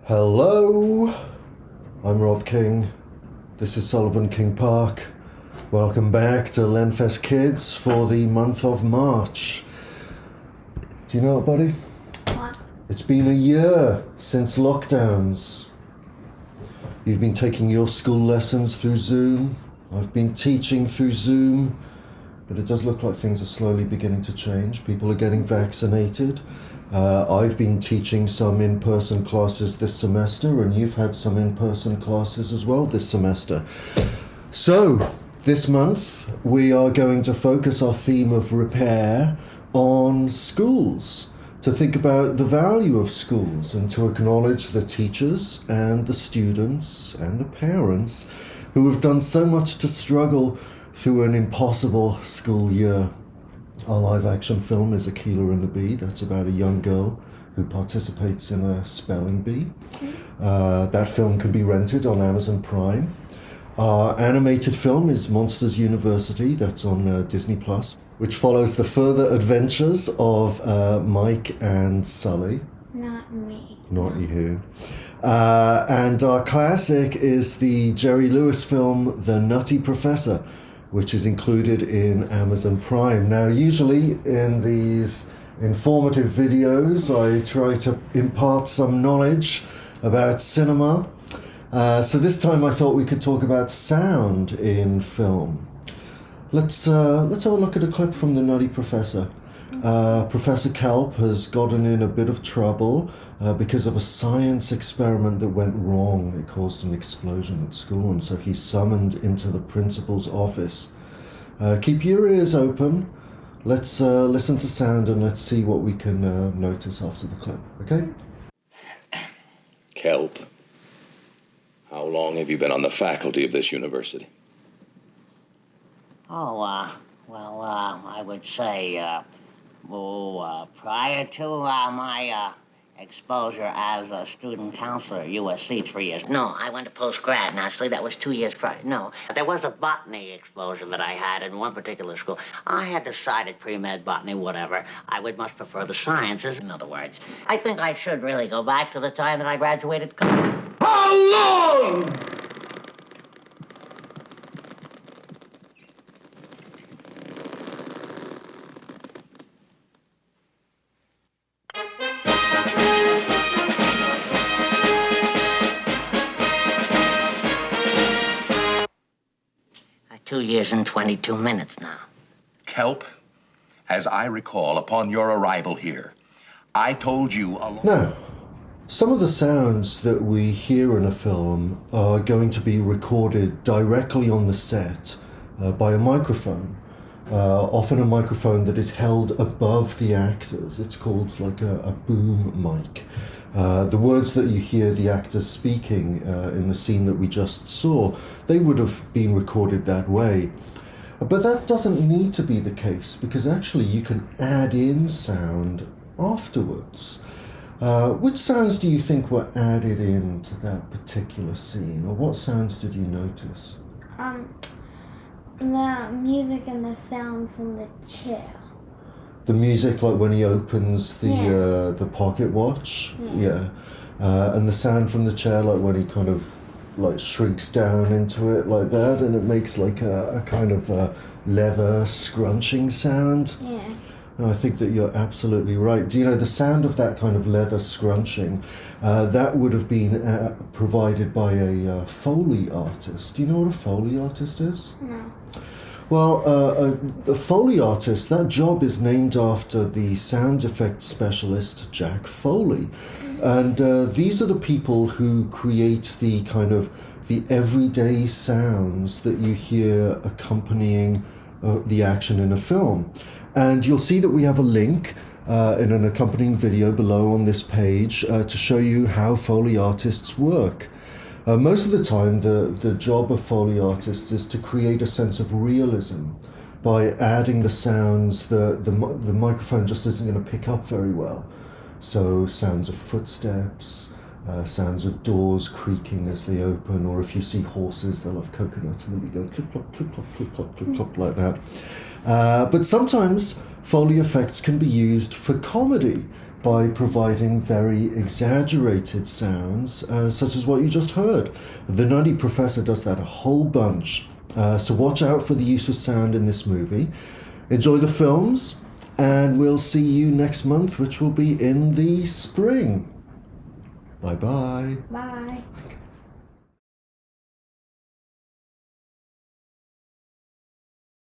Hello, I'm Rob King. This is Sullivan King Park. Welcome back to Lenfest Kids for the month of March. Do you know what, buddy? What? It's been a year since lockdowns. You've been taking your school lessons through Zoom. I've been teaching through Zoom. But it does look like things are slowly beginning to change. People are getting vaccinated. I've been teaching some in-person classes this semester, and you've had some in-person classes as well this semester. So, this month, we are going to focus our theme of repair on schools, to think about the value of schools and to acknowledge the teachers and the students and the parents who have done so much to struggle through an impossible school year. Our live action film is Aquila and the Bee. That's about a young girl who participates in a spelling bee. That film can be rented on Amazon Prime. Our animated film is Monsters University. That's on Disney+, which follows the further adventures of Mike and Sully. Not me. Not you. And our classic is the Jerry Lewis film, The Nutty Professor, which is included in Amazon Prime. Now, usually in these informative videos, I try to impart some knowledge about cinema. So this time I thought we could talk about sound in film. Let's have a look at a clip from The Nutty Professor. Professor Kelp has gotten in a bit of trouble because of a science experiment that went wrong. It caused an explosion at school, and so he's summoned into the principal's office. Keep your ears open. Let's listen to sound and let's see what we can notice after the clip, okay? Kelp, how long have you been on the faculty of this university? I would say, prior to my exposure as a student counselor at USC 3 years. No, I went to post-grad, and actually that was 2 years prior. No, there was a botany exposure that I had in one particular school. I had decided pre-med, botany, whatever. I would much prefer the sciences, in other words. I think I should really go back to the time that I graduated college. How long? Two years and 22 minutes now. Kelp, as I recall, upon your arrival here, I told you Now, some of the sounds that we hear in a film are going to be recorded directly on the set by a microphone. Often a microphone that is held above the actors. It's called like a boom mic. The words that you hear the actors speaking in the scene that we just saw, they would have been recorded that way. But that doesn't need to be the case, because actually you can add in sound afterwards. Which sounds do you think were added into that particular scene, or what sounds did you notice? The music and the sound from the chair. The music, like when he opens the pocket watch, and the sound from the chair, like when he kind of like shrinks down into it like that, and it makes like a kind of leather scrunching sound. Yeah. No, I think that you're absolutely right. Do you know the sound of that kind of leather scrunching? That would have been provided by a Foley artist. Do you know what a Foley artist is? No. Well, a Foley artist, that job is named after the sound effects specialist Jack Foley. And these are the people who create the kind of the everyday sounds that you hear accompanying the action in a film. And you'll see that we have a link in an accompanying video below on this page to show you how Foley artists work. Most of the time, the job of Foley artists is to create a sense of realism by adding the sounds that the microphone just isn't going to pick up very well. So sounds of footsteps, sounds of doors creaking as they open, or if you see horses, they'll have coconuts and they'll be going clip, clop, clip, clop, clip, clop, clip, clop, like that. But sometimes Foley effects can be used for comedy. by providing very exaggerated sounds, such as what you just heard. The Nutty Professor does that a whole bunch. So watch out for the use of sound in this movie. Enjoy the films, and we'll see you next month, which will be in the spring. Bye-bye. Bye.